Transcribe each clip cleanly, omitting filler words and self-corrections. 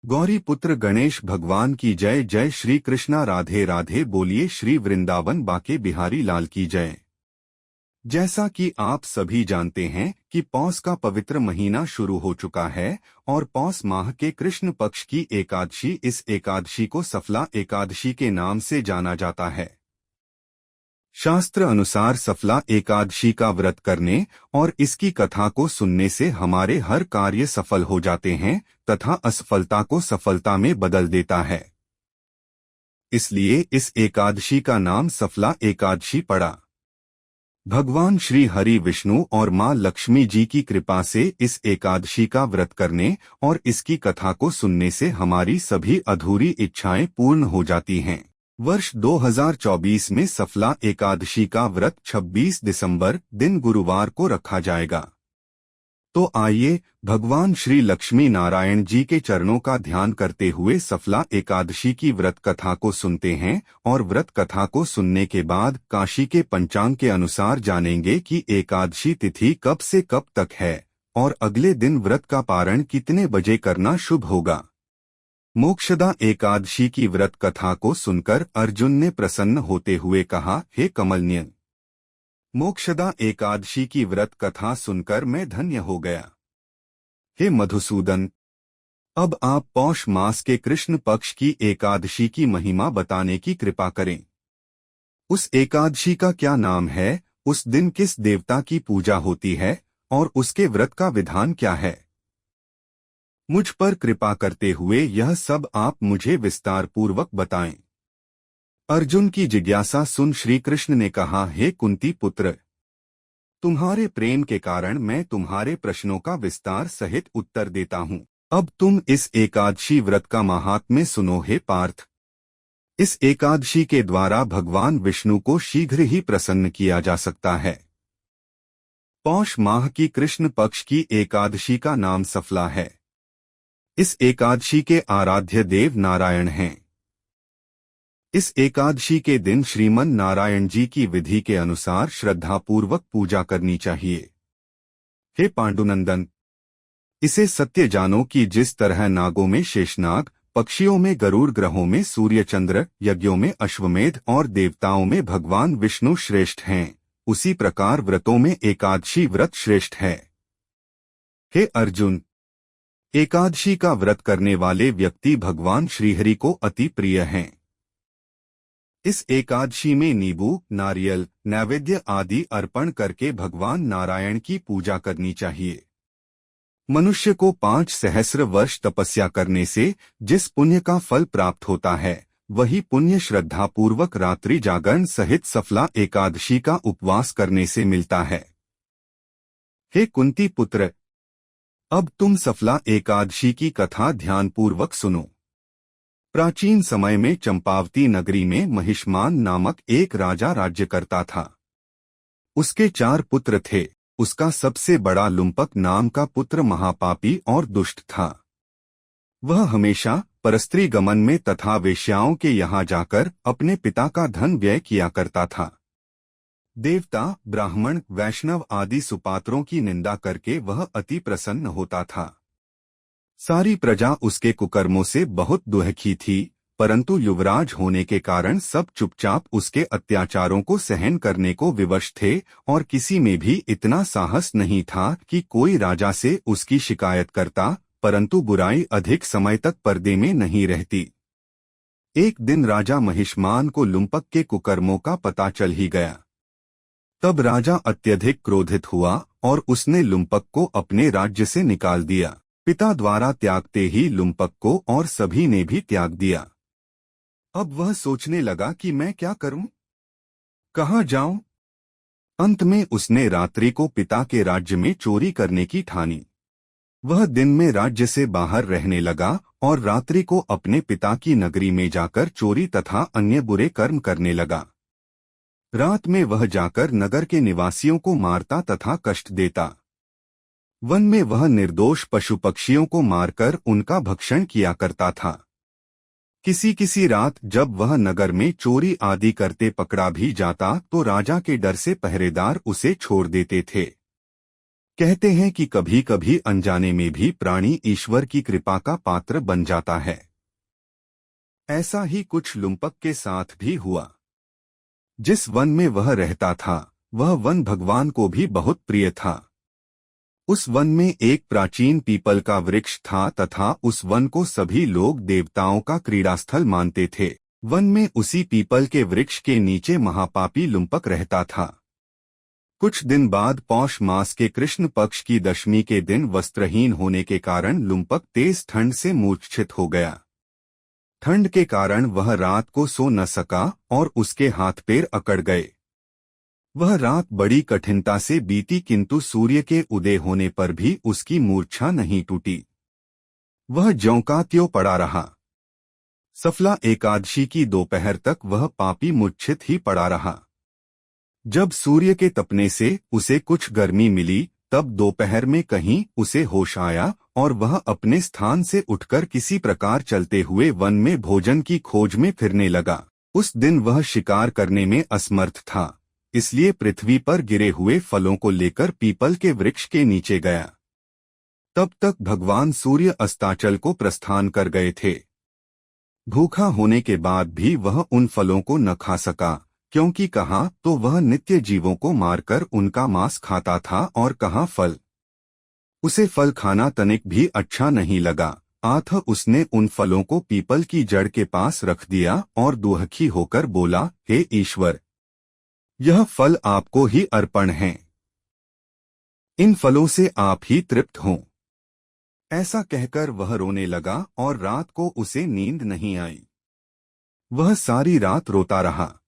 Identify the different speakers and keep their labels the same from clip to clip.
Speaker 1: गौरी पुत्र गणेश भगवान की जय। जय श्री कृष्णा। राधे राधे। बोलिए श्री वृंदावन बाके बिहारी लाल की जय। जैसा कि आप सभी जानते हैं कि पौष का पवित्र महीना शुरू हो चुका है और पौष माह के कृष्ण पक्ष की एकादशी, इस एकादशी को सफला एकादशी के नाम से जाना जाता है। शास्त्र अनुसार सफला एकादशी का व्रत करने और इसकी कथा को सुनने से हमारे हर कार्य सफल हो जाते हैं तथा असफलता को सफलता में बदल देता है। इसलिए इस एकादशी का नाम सफला एकादशी पड़ा। भगवान श्री हरि विष्णु और मां लक्ष्मी जी की कृपा से इस एकादशी का व्रत करने और इसकी कथा को सुनने से हमारी सभी अधूरी इच्छाएं पूर्ण हो जाती हैं। वर्ष 2024 में सफला एकादशी का व्रत 26 दिसंबर दिन गुरुवार को रखा जाएगा। तो आइए भगवान श्री लक्ष्मी नारायण जी के चरणों का ध्यान करते हुए सफला एकादशी की व्रत कथा को सुनते हैं और व्रत कथा को सुनने के बाद काशी के पंचांग के अनुसार जानेंगे कि एकादशी तिथि कब से कब तक है और अगले दिन व्रत का पारण कितने बजे करना शुभ होगा। मोक्षदा एकादशी की व्रत कथा को सुनकर अर्जुन ने प्रसन्न होते हुए कहा, हे कमलनयन, मोक्षदा एकादशी की व्रत कथा सुनकर मैं धन्य हो गया। हे मधुसूदन, अब आप पौष मास के कृष्ण पक्ष की एकादशी की महिमा बताने की कृपा करें। उस एकादशी का क्या नाम है, उस दिन किस देवता की पूजा होती है और उसके व्रत का विधान क्या है। मुझ पर कृपा करते हुए यह सब आप मुझे विस्तार पूर्वक बताएं। अर्जुन की जिज्ञासा सुन श्री कृष्ण ने कहा, हे कुंती पुत्र, तुम्हारे प्रेम के कारण मैं तुम्हारे प्रश्नों का विस्तार सहित उत्तर देता हूँ। अब तुम इस एकादशी व्रत का महात्म्य सुनो। हे पार्थ, इस एकादशी के द्वारा भगवान विष्णु को शीघ्र ही प्रसन्न किया जा सकता है। पौष माह की कृष्ण पक्ष की एकादशी का नाम सफला है। इस एकादशी के आराध्य देव नारायण हैं। इस एकादशी के दिन श्रीमन नारायण जी की विधि के अनुसार श्रद्धापूर्वक पूजा करनी चाहिए। हे पांडुनंदन, इसे सत्य जानो कि जिस तरह नागों में शेषनाग, पक्षियों में गरुड़, ग्रहों में सूर्य चंद्र, यज्ञों में अश्वमेध और देवताओं में भगवान विष्णु श्रेष्ठ हैं, उसी प्रकार व्रतों में एकादशी व्रत श्रेष्ठ है। हे अर्जुन, एकादशी का व्रत करने वाले व्यक्ति भगवान श्रीहरि को अति प्रिय हैं। इस एकादशी में नींबू, नारियल, नैवेद्य आदि अर्पण करके भगवान नारायण की पूजा करनी चाहिए। मनुष्य को 5 सहस्र वर्ष तपस्या करने से जिस पुण्य का फल प्राप्त होता है, वही पुण्य श्रद्धापूर्वक रात्रि जागरण सहित सफला एकादशी का उपवास करने से मिलता है। हे कुंती पुत्र, अब तुम सफला एकादशी की कथा ध्यानपूर्वक सुनो। प्राचीन समय में चंपावती नगरी में महिष्मान नामक एक राजा राज्य करता था। उसके 4 पुत्र थे। उसका सबसे बड़ा लुम्पक नाम का पुत्र महापापी और दुष्ट था। वह हमेशा परस्त्री गमन में तथा वेश्याओं के यहाँ जाकर अपने पिता का धन व्यय किया करता था। देवता, ब्राह्मण, वैष्णव आदि सुपात्रों की निंदा करके वह अति प्रसन्न होता था। सारी प्रजा उसके कुकर्मों से बहुत दुखी थी, परंतु युवराज होने के कारण सब चुपचाप उसके अत्याचारों को सहन करने को विवश थे और किसी में भी इतना साहस नहीं था कि कोई राजा से उसकी शिकायत करता, परंतु बुराई अधिक समय तक पर्दे में नहीं रहती। एक दिन राजा महिष्मान को लुम्पक के कुकर्मों का पता चल ही गया। तब राजा अत्यधिक क्रोधित हुआ और उसने लुम्पक को अपने राज्य से निकाल दिया। पिता द्वारा त्यागते ही लुम्पक को और सभी ने भी त्याग दिया। अब वह सोचने लगा कि मैं क्या करूं, कहां जाऊं। अंत में उसने रात्रि को पिता के राज्य में चोरी करने की ठानी। वह दिन में राज्य से बाहर रहने लगा और रात्रि को अपने पिता की नगरी में जाकर चोरी तथा अन्य बुरे कर्म करने लगा। रात में वह जाकर नगर के निवासियों को मारता तथा कष्ट देता। वन में वह निर्दोष पशु पक्षियों को मारकर उनका भक्षण किया करता था। किसी रात जब वह नगर में चोरी आदि करते पकड़ा भी जाता तो राजा के डर से पहरेदार उसे छोड़ देते थे। कहते हैं कि कभी कभी अनजाने में भी प्राणी ईश्वर की कृपा का पात्र बन जाता है। ऐसा ही कुछ लुम्पक के साथ भी हुआ। जिस वन में वह रहता था, वह वन भगवान को भी बहुत प्रिय था। उस वन में एक प्राचीन पीपल का वृक्ष था तथा उस वन को सभी लोग देवताओं का क्रीड़ास्थल मानते थे। वन में उसी पीपल के वृक्ष के नीचे महापापी लुम्पक रहता था। कुछ दिन बाद पौष मास के कृष्ण पक्ष की दशमी के दिन वस्त्रहीन होने के कारण लुम्पक तेज ठंड से मूर्छित हो गया। ठंड के कारण वह रात को सो न सका और उसके हाथ पैर अकड़ गए। वह रात बड़ी कठिनता से बीती किंतु सूर्य के उदय होने पर भी उसकी मूर्छा नहीं टूटी। वह ज्यों का त्यों पड़ा रहा। सफला एकादशी की दोपहर तक वह पापी मूर्छित ही पड़ा रहा। जब सूर्य के तपने से उसे कुछ गर्मी मिली, तब दोपहर में कहीं उसे होश आया और वह अपने स्थान से उठकर किसी प्रकार चलते हुए वन में भोजन की खोज में फिरने लगा। उस दिन वह शिकार करने में असमर्थ था, इसलिए पृथ्वी पर गिरे हुए फलों को लेकर पीपल के वृक्ष के नीचे गया। तब तक भगवान सूर्य अस्ताचल को प्रस्थान कर गए थे। भूखा होने के बाद भी वह उन फलों को न खा सका, क्योंकि कहाँ तो वह नित्य जीवों को मारकर उनका मांस खाता था और कहाँ फल। उसे फल खाना तनिक भी अच्छा नहीं लगा, अतः उसने उन फलों को पीपल की जड़ के पास रख दिया और दुखी होकर बोला, हे ईश्वर, यह फल आपको ही अर्पण हैं। इन फलों से आप ही तृप्त हों। ऐसा कहकर वह रोने लगा और रात को उसे नींद नहीं आई। वह सारी रात रोता रहा।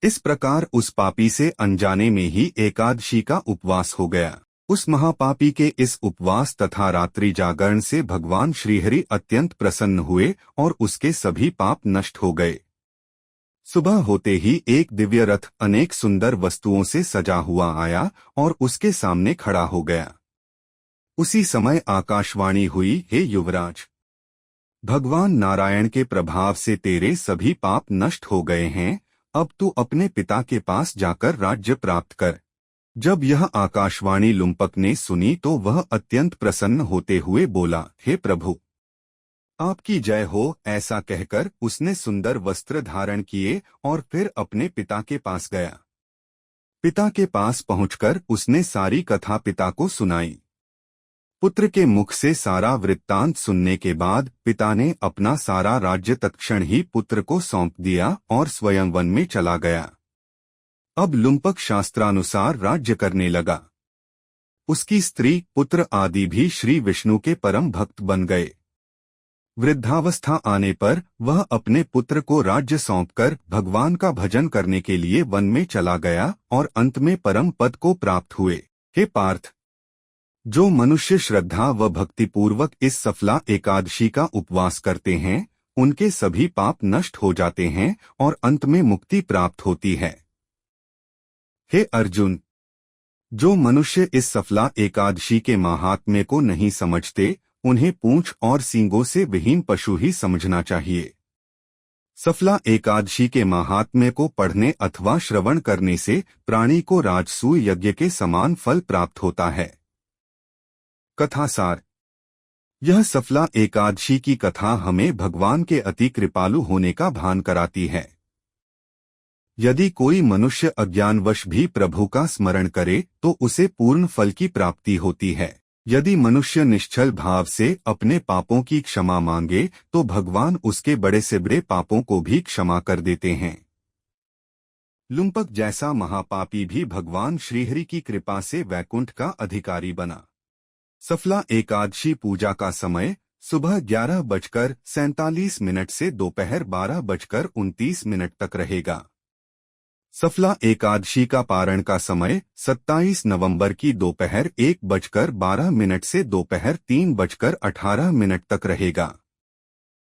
Speaker 1: इस प्रकार उस पापी से अनजाने में ही एकादशी का उपवास हो गया। उस महापापी के इस उपवास तथा रात्रि जागरण से भगवान श्रीहरि अत्यंत प्रसन्न हुए और उसके सभी पाप नष्ट हो गए। सुबह होते ही एक दिव्य रथ अनेक सुंदर वस्तुओं से सजा हुआ आया और उसके सामने खड़ा हो गया। उसी समय आकाशवाणी हुई, हे युवराज, भगवान नारायण के प्रभाव से तेरे सभी पाप नष्ट हो गए हैं। अब तू अपने पिता के पास जाकर राज्य प्राप्त कर। जब यह आकाशवाणी लुम्पक ने सुनी तो वह अत्यंत प्रसन्न होते हुए बोला, हे प्रभु, आपकी जय हो। ऐसा कहकर उसने सुंदर वस्त्र धारण किए और फिर अपने पिता के पास गया। पिता के पास पहुंचकर उसने सारी कथा पिता को सुनाई। पुत्र के मुख से सारा वृत्तांत सुनने के बाद पिता ने अपना सारा राज्य तत्क्षण ही पुत्र को सौंप दिया और स्वयं वन में चला गया। अब लुम्पक शास्त्रानुसार राज्य करने लगा। उसकी स्त्री, पुत्र आदि भी श्री विष्णु के परम भक्त बन गए। वृद्धावस्था आने पर वह अपने पुत्र को राज्य सौंपकर भगवान का भजन करने के लिए वन में चला गया और अंत में परम पद को प्राप्त हुए। हे पार्थ, जो मनुष्य श्रद्धा व भक्तिपूर्वक इस सफला एकादशी का उपवास करते हैं, उनके सभी पाप नष्ट हो जाते हैं और अंत में मुक्ति प्राप्त होती है। हे अर्जुन, जो मनुष्य इस सफला एकादशी के महात्म्य को नहीं समझते, उन्हें पूंछ और सींगों से विहीन पशु ही समझना चाहिए। सफला एकादशी के महात्म्य को पढ़ने अथवा श्रवण करने से प्राणी को राजसूय यज्ञ के समान फल प्राप्त होता है। कथासार। यह सफला एकादशी की कथा हमें भगवान के अति कृपालु होने का भान कराती है। यदि कोई मनुष्य अज्ञानवश भी प्रभु का स्मरण करे तो उसे पूर्ण फल की प्राप्ति होती है। यदि मनुष्य निश्चल भाव से अपने पापों की क्षमा मांगे तो भगवान उसके बड़े से बड़े पापों को भी क्षमा कर देते हैं। लुम्पक जैसा महापापी भी भगवान श्रीहरि की कृपा से वैकुंठ का अधिकारी बना। सफला एकादशी पूजा का समय सुबह 11:47 से दोपहर 12:29 तक रहेगा। सफला एकादशी का पारण का समय 27 नवंबर की दोपहर 1:12 से दोपहर 3:18 तक रहेगा।